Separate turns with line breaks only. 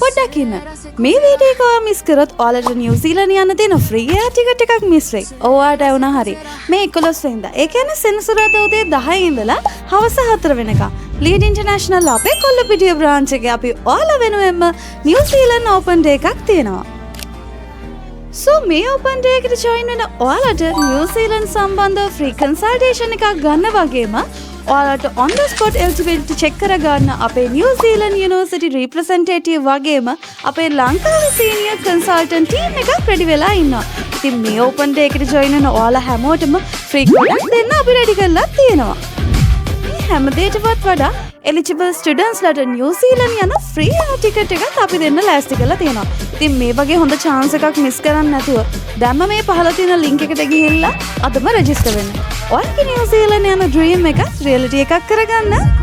පොඩ්ඩක් ඉන්න. මේ වීඩියෝ එක ඔයා මිස් කරොත් ඔයාලට නිව්සීලන්ත යන්න තියෙන ෆ්‍රී එයාර් ටිකට් එකක් මිස් වෙයි. ඔයාට වුණා හරි. මේ 11 වෙනිදා. ඒ කියන්නේ සෙනසුරාදා උදේ 10 ඉඳලා හවස 4 වෙනකම්. ලීඩ් ඉන්ටර්නැෂනල් අපේ කොල්ලපිටිය බ්‍රාන්ච් එකේ අපි ඔයාලා වෙනුවෙන්ම නිව්සීලන්ත ඕපන් ඩේ එකක් තියෙනවා. So මේ ඕපන් ඩේ එකට ජොයින් වෙන ඔයාලට නිව්සීලන්ත සම්බන්ධව ෆ්‍රී කන්සල්ටේෂන් එකක් ගන්න වගේම ඔයාලට on the spot eligibility check කරගන්න අපේ නිව්සීලන්ත යුනිවර්සිටි රිප්‍රසෙන්ටේටිව් වගේම අපේ ලංකාවේ සීනියර් කන්සල්ටන්ට් ටීම් එකක් රෙඩි වෙලා ඉන්නවා. ඉතින් මේ ඕපන් ඩේ එකට ජොයින් වෙන ඔයාලා හැමෝටම ෆ්‍රී ප්‍රොඩක්ට් දෙන්න අපි රෙඩි කරලා තියෙනවා. මේ හැම දෙයකටවත් වඩා eligible students ලට නිව්සීලන්ත යන ෆ්‍රී එයාර් ටිකට් එකක් අපි දෙන්න ලෑස්ති කරලා තියෙනවා. ඉතින් මේ වගේ හොඳ chance එකක් මිස් කරන්න නැතුව දැම්ම මේ පහළ තියෙන link එකට ගිහිල්ලා අදම register වෙන්න. ඔයාලගේ නිව්සීලන්ත යන dream එක reality එකක් කරගන්න.